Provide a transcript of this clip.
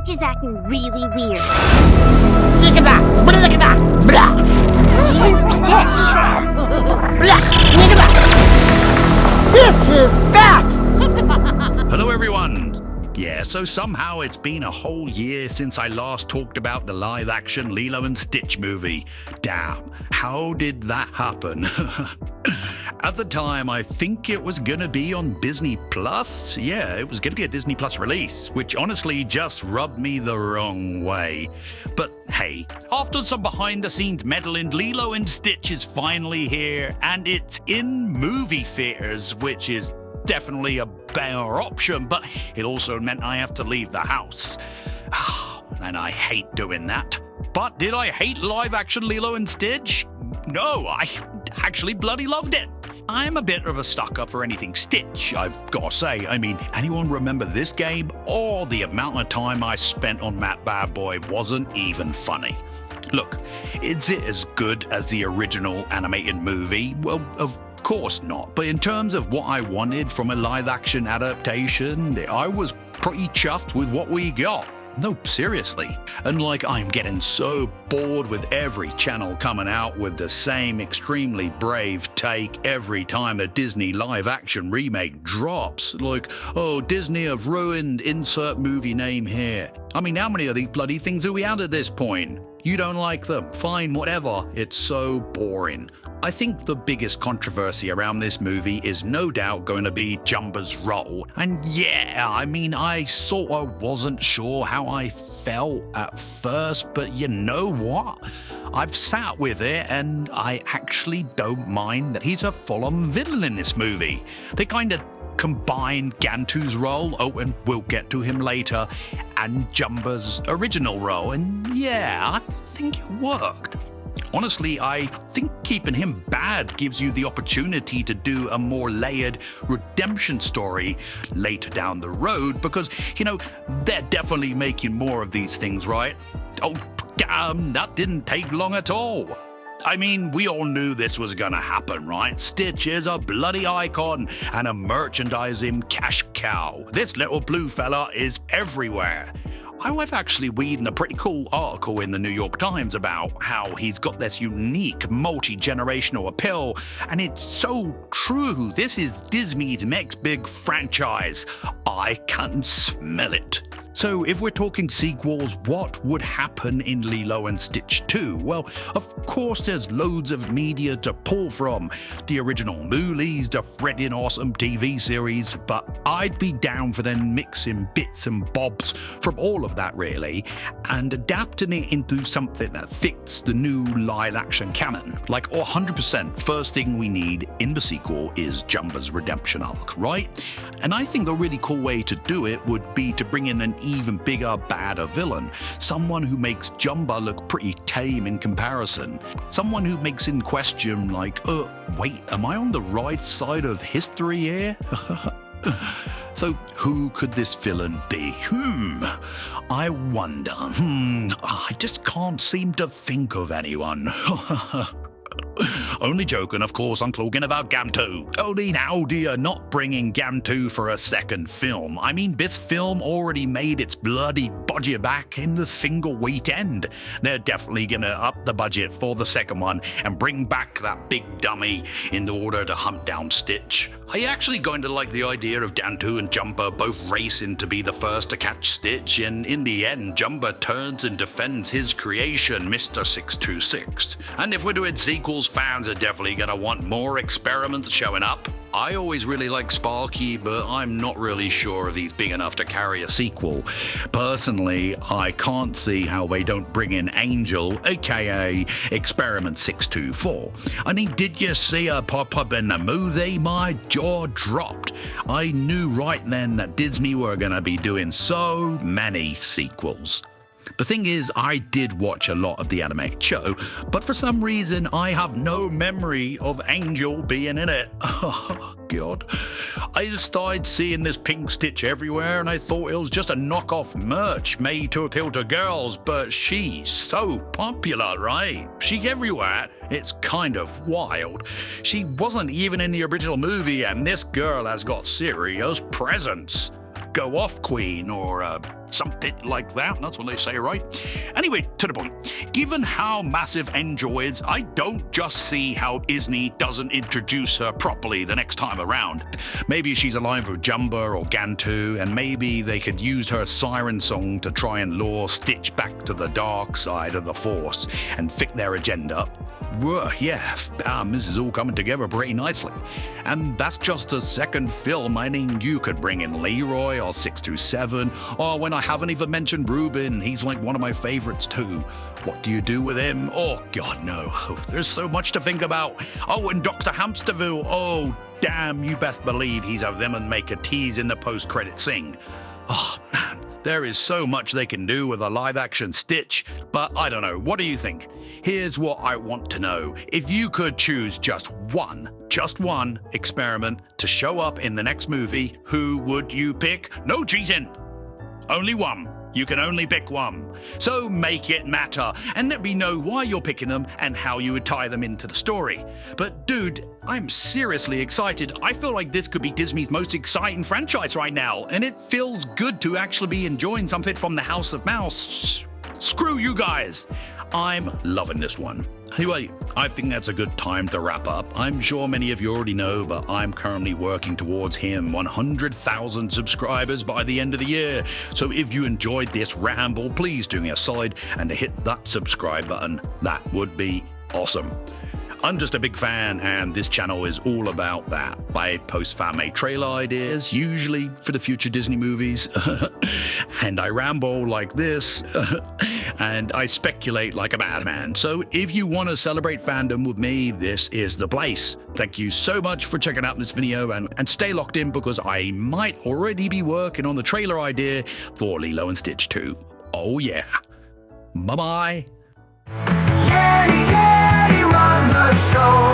Stitch is acting really weird. Even for Stitch. Stitch is back! Hello everyone! Yeah, so somehow it's been a whole year since I last talked about the live-action Lilo and Stitch movie. Damn, how did that happen? At the time, I think it was gonna be on Disney Plus. Yeah, it was gonna be a Disney Plus release, which honestly just rubbed me the wrong way. But hey, after some behind-the-scenes meddling, Lilo and Stitch is finally here, and it's in movie theaters, which is definitely a better option, but it also meant I have to leave the house. And I hate doing that. But did I hate live-action Lilo and Stitch? No, I actually bloody loved it. I'm a bit of a sucker for anything Stitch, I've got to say. I mean, anyone remember this game? Or the amount of time I spent on that bad boy wasn't even funny. Look, is it as good as the original animated movie? Well, of course not. But in terms of what I wanted from a live-action adaptation, I was pretty chuffed with what we got. No, seriously. And like, I'm getting so bored with every channel coming out with the same extremely brave take every time a Disney live-action remake drops. Like, oh, Disney have ruined insert movie name here. I mean, how many of these bloody things are we at this point? You don't like them, fine, whatever. It's so boring. I think the biggest controversy around this movie is no doubt going to be Jumba's role. And yeah, I mean, I sort of wasn't sure how I felt at first, but you know what? I've sat with it and I actually don't mind that he's a full-on villain in this movie. They kind of combine Gantu's role, oh, and we'll get to him later, and Jumba's original role, and yeah, I think it worked. Honestly, I think keeping him bad gives you the opportunity to do a more layered redemption story later down the road because, you know, they're definitely making more of these things, right? Oh, damn, that didn't take long at all. I mean, we all knew this was gonna happen, right? Stitch is a bloody icon and a merchandising cash cow. This little blue fella is everywhere. I was actually reading a pretty cool article in the New York Times about how he's got this unique multi-generational appeal, and it's so true. This is Disney's next big franchise. I can smell it. So if we're talking sequels, what would happen in Lilo and Stitch 2? Well, of course there's loads of media to pull from. The original movies, the freaking awesome TV series, but I'd be down for them mixing bits and bobs from all of that really, and adapting it into something that fits the new live-action canon. Like 100%, first thing we need in the sequel is Jumba's Redemption Arc, right? And I think the really cool way to do it would be to bring in an even bigger, badder villain. Someone who makes Jumba look pretty tame in comparison. Someone who makes him question like, wait, am I on the right side of history here? So who could this villain be? I wonder. I just can't seem to think of anyone. Only joking, of course, I'm talking about Gantu. Only how do you not bring in Gantu for a second film? I mean, this film already made its bloody budget back in the single weekend. They're definitely gonna up the budget for the second one and bring back that big dummy in order to hunt down Stitch. I actually kind of like the idea of Gantu and Jumba both racing to be the first to catch Stitch, and in the end, Jumba turns and defends his creation, Mr. 626. And if we're doing sequels, fans are definitely gonna want more experiments showing up. I always really like Sparky, but I'm not really sure if he's big enough to carry a sequel. Personally, I can't see how they don't bring in Angel, aka Experiment 624. I mean, did you see her pop up in the movie? My jaw dropped. I knew right then that Disney were gonna be doing so many sequels. The thing is, I did watch a lot of the animated show, but for some reason I have no memory of Angel being in it. Oh, God. I just started seeing this pink Stitch everywhere and I thought it was just a knockoff merch made to appeal to girls, but she's so popular, right? She's everywhere. It's kind of wild. She wasn't even in the original movie and this girl has got serious presence. go off queen or something like that. That's what they say, right? Anyway, to the point. Given how massive Angel is, I don't just see how Disney doesn't introduce her properly the next time around. Maybe she's aligned with Jumba or Gantu, and maybe they could use her siren song to try and lure Stitch back to the dark side of the Force and fit their agenda. Yeah, this is all coming together pretty nicely. And that's just the second film. I mean, you could bring in Leroy or 627, or when I haven't even mentioned Reuben, he's like one of my favorites too. What do you do with him? Oh, God, no. There's so much to think about. Oh, and Dr. Hamsterville. Oh, damn, you best believe he's a villain make a tease in the post-credit scene. Oh, man. There is so much they can do with a live-action Stitch, but I don't know. What do you think? Here's what I want to know. If you could choose just one experiment to show up in the next movie, who would you pick? No cheating. Only one. You can only pick one. So make it matter, and let me know why you're picking them and how you would tie them into the story. But dude, I'm seriously excited. I feel like this could be Disney's most exciting franchise right now, and it feels good to actually be enjoying something from the House of Mouse. Screw you guys. I'm loving this one. Anyway, I think that's a good time to wrap up. I'm sure many of you already know, but I'm currently working towards him 100,000 subscribers by the end of the year. So if you enjoyed this ramble, please do me a solid and hit that subscribe button. That would be awesome. I'm just a big fan, and this channel is all about that. I post fan-made trailer ideas, usually for the future Disney movies, and I ramble like this, and I speculate like a madman. So if you want to celebrate fandom with me, this is the place. Thank you so much for checking out this video, and stay locked in because I might already be working on the trailer idea for Lilo and Stitch 2. Oh yeah. Bye-bye. Yeti, Yeti, run the show.